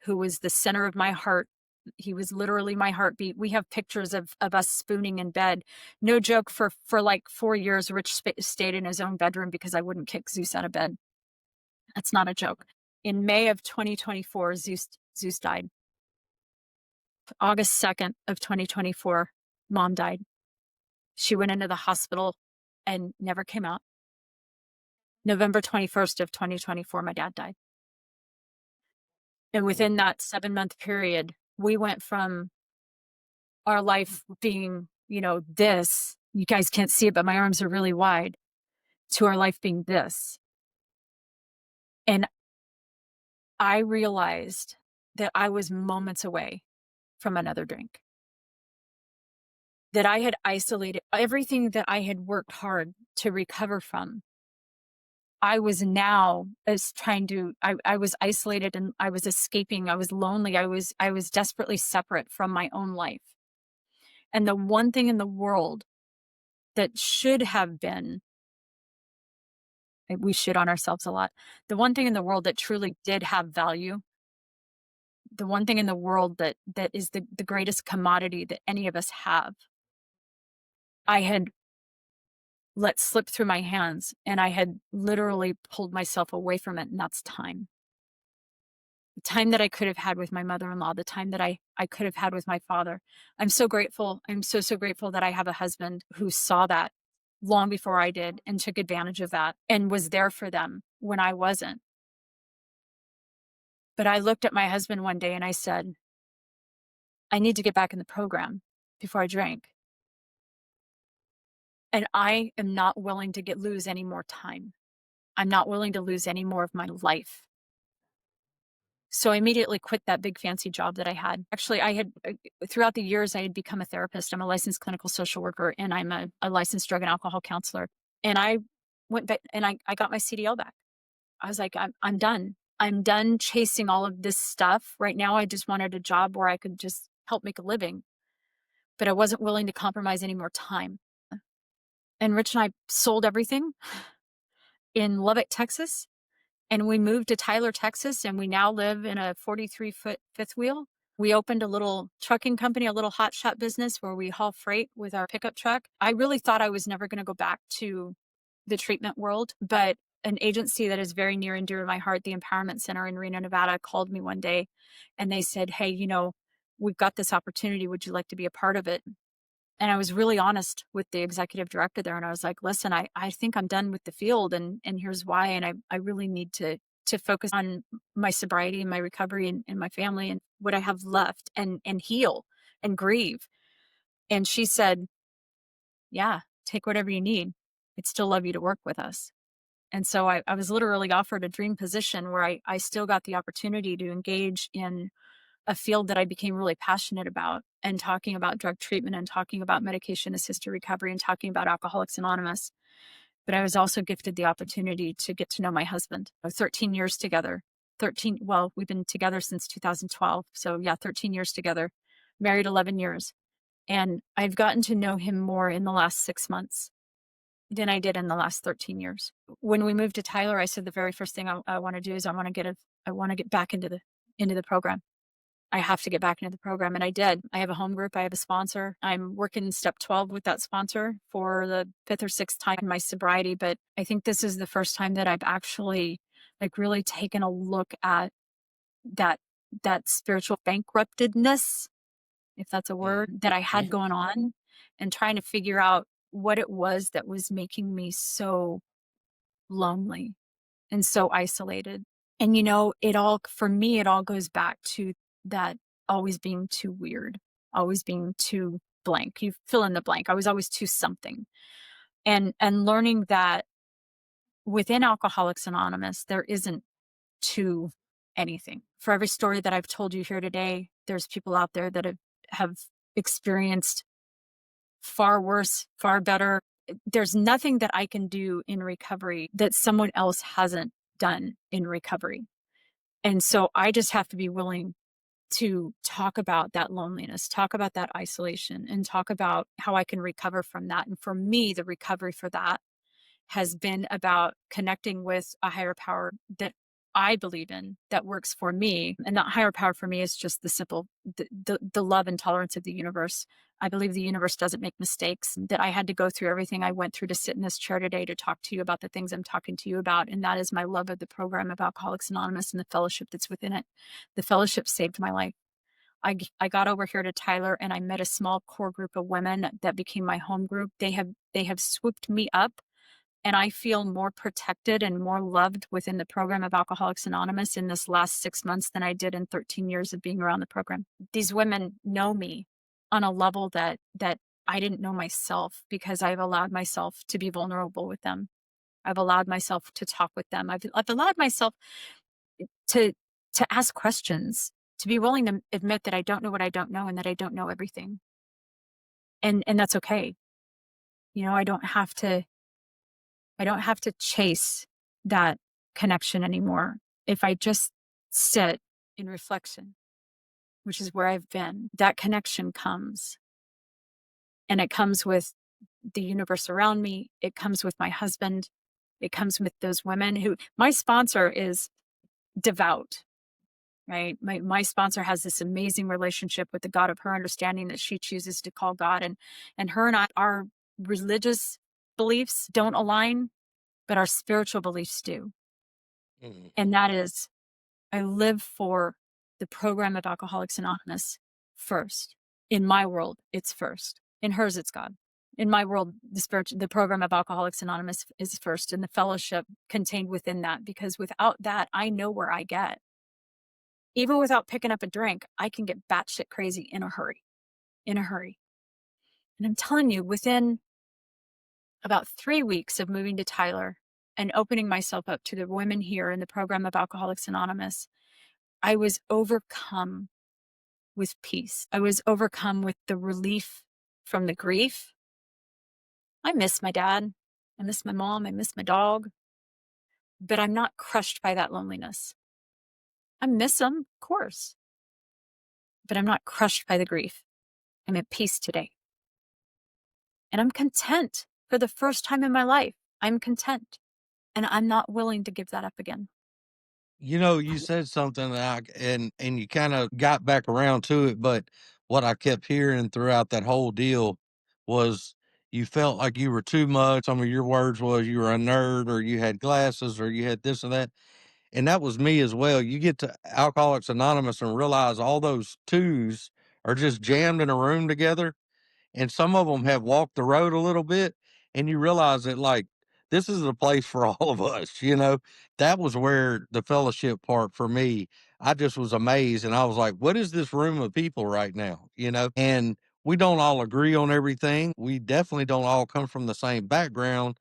who was the center of my heart, he was literally my heartbeat. We have pictures of us spooning in bed. No joke, for like 4 years, Rich stayed in his own bedroom because I wouldn't kick Zeus out of bed. That's not a joke. In May of 2024, Zeus died. August 2nd of 2024, mom died. She went into the hospital and never came out. November 21st of 2024, my dad died. And within that 7-month period, we went from our life being, this, you guys can't see it, but my arms are really wide, to our life being this. And I realized that I was moments away from another drink. That I had isolated everything that I had worked hard to recover from. I was now as trying to, I was isolated and I was escaping. I was lonely. I was desperately separate from my own life. And the one thing in the world that should have been, we shit on ourselves a lot. The one thing in the world that truly did have value, the one thing in the world that is the greatest commodity that any of us have, I had let slip through my hands and I had literally pulled myself away from it. And that's time. The time that I could have had with my mother-in-law, the time that I could have had with my father. I'm so grateful. I'm so, so grateful that I have a husband who saw that long before I did and took advantage of that and was there for them when I wasn't. But I looked at my husband one day and I said, I need to get back in the program before I drank. And I am not willing to lose any more time. I'm not willing to lose any more of my life. So I immediately quit that big fancy job that I had. Actually, I had, throughout the years, I had become a therapist. I'm a licensed clinical social worker and I'm a licensed drug and alcohol counselor. And I went back and I got my CDL back. I was like, I'm done. I'm done chasing all of this stuff. Right now, I just wanted a job where I could just help make a living, but I wasn't willing to compromise any more time. And Rich and I sold everything in Lubbock, Texas. And we moved to Tyler, Texas, and we now live in a 43-foot fifth wheel. We opened a little trucking company, a little hot shot business where we haul freight with our pickup truck. I really thought I was never going to go back to the treatment world, but an agency that is very near and dear to my heart, the Empowerment Center in Reno, Nevada, called me one day and they said, hey, we've got this opportunity. Would you like to be a part of it? And I was really honest with the executive director there. And I was like, listen, I think I'm done with the field and here's why. And I really need to focus on my sobriety and my recovery and my family and what I have left and heal and grieve. And she said, yeah, take whatever you need. I'd still love you to work with us. And so I was literally offered a dream position where I still got the opportunity to engage in a field that I became really passionate about and talking about drug treatment and talking about medication assisted recovery and talking about Alcoholics Anonymous. But I was also gifted the opportunity to get to know my husband, 13 years together. 13, well, we've been together since 2012. So yeah, 13 years together, married 11 years. And I've gotten to know him more in the last 6 months than I did in the last 13 years. When we moved to Tyler, I said the very first thing I want to do is I want to get back into the program. I have to get back into the program. And I did. I have a home group. I have a sponsor. I'm working step 12 with that sponsor for the fifth or sixth time in my sobriety. But I think this is the first time that I've actually like really taken a look at that, that spiritual bankruptedness, if that's a word, that I had going on, and trying to figure out what it was that was making me so lonely and so isolated. And, for me, it all goes back to that always being too weird, always being too blank. You fill in the blank. I was always too something. And learning that within Alcoholics Anonymous, there isn't too anything. For every story that I've told you here today, there's people out there that have experienced far worse, far better. There's nothing that I can do in recovery that someone else hasn't done in recovery. And so I just have to be willing to talk about that loneliness, talk about that isolation, and talk about how I can recover from that. And for me, the recovery for that has been about connecting with a higher power that I believe in, that works for me. And that higher power for me is just the simple, the love and tolerance of the universe. I believe the universe doesn't make mistakes, that I had to go through everything I went through to sit in this chair today to talk to you about the things I'm talking to you about. And that is my love of the program of Alcoholics Anonymous and the fellowship that's within it. The fellowship saved my life. I got over here to Tyler and I met a small core group of women that became my home group. They have swooped me up, and I feel more protected and more loved within the program of Alcoholics Anonymous in this last 6 months than I did in 13 years of being around the program. These women know me on a level that I didn't know myself, because I've allowed myself to be vulnerable with them. I've allowed myself to talk with them. I've allowed myself to ask questions, to be willing to admit that I don't know what I don't know and that I don't know everything. And that's okay. I don't have to chase that connection anymore. If I just sit in reflection, which is where I've been, that connection comes. And it comes with the universe around me. It comes with my husband. It comes with those women who, my sponsor is devout, right? My sponsor has this amazing relationship with the God of her understanding that she chooses to call God. And her and I, our religious beliefs don't align, but our spiritual beliefs do. And that is, I live for the program of Alcoholics Anonymous first. In my world, it's first. In hers, it's God. In my world, the program of Alcoholics Anonymous is first, and the fellowship contained within that, because without that, I know where I get. Even without picking up a drink, I can get batshit crazy in a hurry. And I'm telling you, within about 3 weeks of moving to Tyler and opening myself up to the women here in the program of Alcoholics Anonymous, I was overcome with peace. I was overcome with the relief from the grief. I miss my dad. I miss my mom. I miss my dog. But I'm not crushed by that loneliness. I miss them, of course. But I'm not crushed by the grief. I'm at peace today. And I'm content for the first time in my life. I'm content. And I'm not willing to give that up again. You said something that and you kind of got back around to it, but what I kept hearing throughout that whole deal was you felt like you were too much. Some of your words was you were a nerd, or you had glasses, or you had this and that. And that was me as well. You get to Alcoholics Anonymous and realize all those twos are just jammed in a room together, and some of them have walked the road a little bit, and you realize that, like, this is a place for all of us. That was where the fellowship part for me, I just was amazed, and I was like, what is this room of people right now? And we don't all agree on everything. We definitely don't all come from the same background,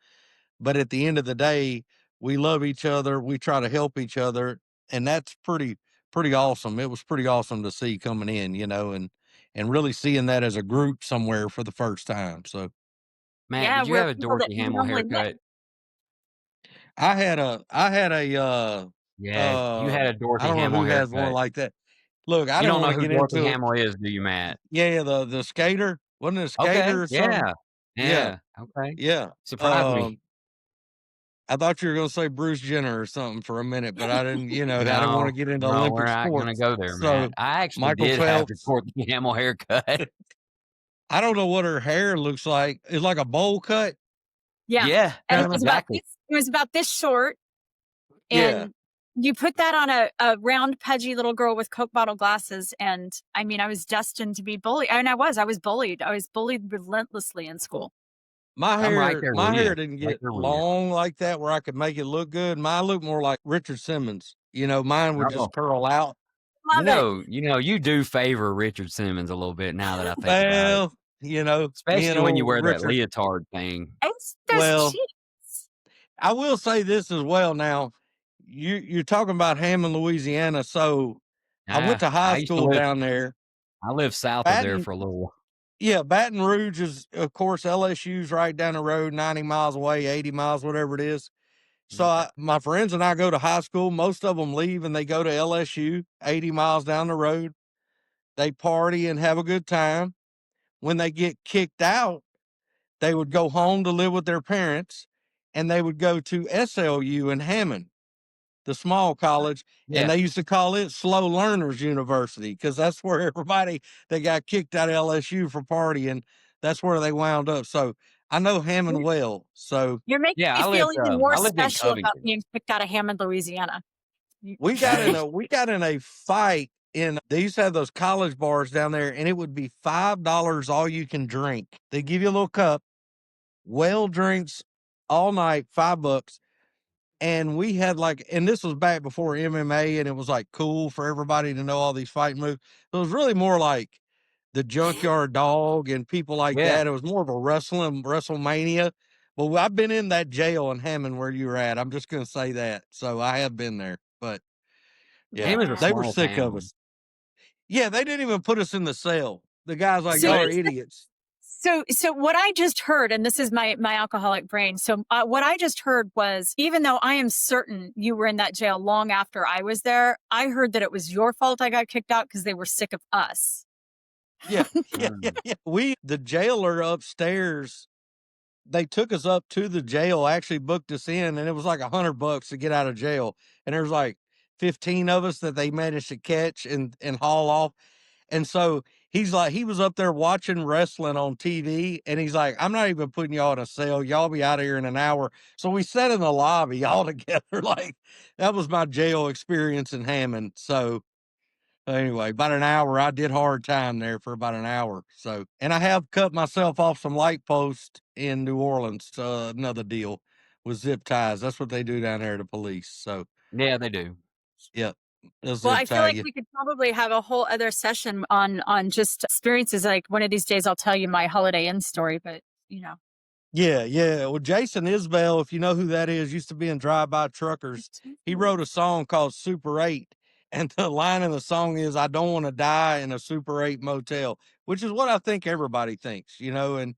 but at the end of the day, we love each other, we try to help each other, and that's pretty awesome. It was pretty awesome to see coming in, and really seeing that as a group somewhere for the first time. So Matt, Yeah, did you we're have a people that Dorothy you Hamill normally miss. haircut? I had a Yeah, you had a I Dorothy don't know Hamill who has one haircut. like that. Look, I You didn't don't know wanna who get Dorothy into it. Hamill is, do you, Matt? Yeah, the skater. Wasn't it a Okay, skater or something? yeah. Yeah, Yeah, okay. yeah. Surprised me. I thought you were gonna say Bruce Jenner or something for a minute, but I didn't, I didn't wanna No, get into no, we're Olympic not gonna sports. go there, Matt. So, I actually Michael did have the Phelps, Dorothy Hamill haircut. I don't know what her hair looks like. It's like a bowl cut, Yeah, Yeah, and kinda? exactly. it was about this short, Yeah. and you put that on a round, pudgy little girl with Coke bottle glasses, and, I mean, I was destined to be bullied, and I was bullied. I was bullied relentlessly in school. I'm right there with My you. hair didn't Right get there with you. long like that where I could make it look good. Mine looked more like Richard Simmons. Mine would Oh, just curl out. Love it. you do favor Richard Simmons a little bit now that I think about it, Well, me and especially when you old wear that Richard. leotard thing. It's those Well, cheeks. I will say this as well now. You're talking about Hammond, Louisiana. So I went to high I used to school live down there. I lived south of there Baton for a little while. Yeah, Baton Rouge is of course LSU's right down the road, 90 miles away, 80 miles, whatever it is. So Okay. my friends and I go to high school. Most of them leave and they go to LSU, 80 miles down the road. They party and have a good time. When they get kicked out, they would go home to live with their parents and they would go to SLU in Hammond, the small college, and Yeah. they used to call it Slow Learners University because that's where everybody that got kicked out of LSU for partying, that's where they wound up. So I know Hammond well. So You're making Yeah, me feel even more I lived in special about Covington. being kicked out of Hammond, Louisiana. You Hey, we got in a fight in they used to have those college bars down there, and it would be $5 all you can drink. They give you a little cup, well drinks all night, $5. And we had and this was back before MMA, and it was like cool for everybody to know all these fight moves. So it was really more like the Junkyard Dog and people like yeah. that. It was more of a WrestleMania. Well, I've been in that jail in Hammond where you were at. I'm just gonna say that. So I have been there. But yeah, Hammond's a Yeah. they were small sick of town. us. Yeah, they didn't even put us in the cell. The guy's like, So "Y'all Really? are idiots." so what I just heard, and this is my alcoholic brain. So what I just heard was, even though I am certain you were in that jail long after I was there, I heard that it was your fault I got kicked out because they were sick of us. Yeah, Mm. yeah. The jailer upstairs, they took us up to the jail, actually booked us in, and it was like $100 to get out of jail. And there was like 15 of us that they managed to catch and haul off. And so he's like, he was up there watching wrestling on TV, and he's like, I'm not even putting y'all in a cell. Y'all be out of here in an hour. So we sat in the lobby all together. Like that was my jail experience in Hammond. So anyway, about an hour, I did hard time there for about an hour. So, and I have cut myself off some light posts in New Orleans. Another deal with zip ties. That's what they do down there, the police. So, Yeah, they do. yep, they'll Well, zip I feel tie like you. we could probably have a whole other session on just experiences. Like one of these days, I'll tell you my Holiday Inn story. But Yeah, yeah. Well, Jason Isbell, if you know who that is, used to be in Drive By Truckers. He wrote a song called Super 8. And the line in the song is, I don't want to die in a Super 8 motel, which is what I think everybody thinks, and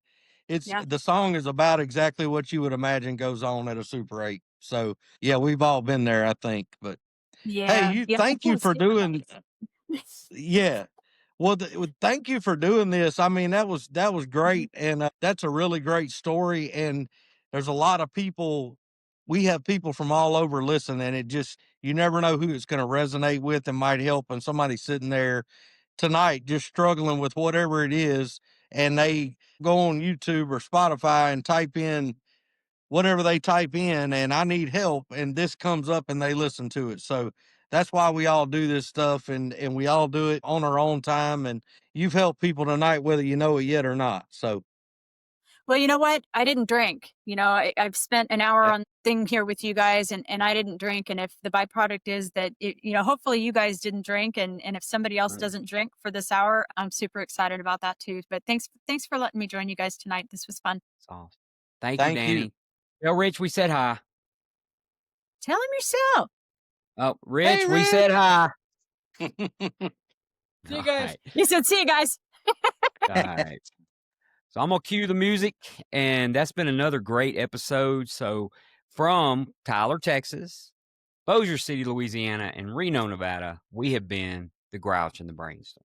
yeah, the song is about exactly what you would imagine goes on at a Super 8. So, yeah, we've all been there, I think. But hey, yeah. I thank you can't for stand doing, that. yeah. Well, thank you for doing this. I mean, that was Mhm. great, and that's a really great story. And there's a lot of people. We have people from all over listening, and it just you never know who it's going to resonate with and might help. And somebody sitting there tonight just struggling with whatever it is, and they go on YouTube or Spotify and type in whatever they type in and I need help and this comes up and they listen to it. So that's why we all do this stuff and we all do it on our own time and you've helped people tonight whether you know it yet or not. So Well, you know what? I didn't drink. I've spent an hour yeah, on thing here with you guys, and I didn't drink. And if the byproduct is that, hopefully you guys didn't drink, and if somebody else Mm. doesn't drink for this hour, I'm super excited about that too. But thanks for letting me join you guys tonight. This was fun. It's awesome. Thank you, thank you. Danny. Tell Rich we said hi. Tell him yourself. Oh, Hey Rich, we said Rich. hi. See you All guys. right. He said, "See you guys." All right. So I'm gonna cue the music, and that's been another great episode. So from Tyler, Texas, Bossier City, Louisiana, and Reno, Nevada, we have been the Grouch and the Brainstorm.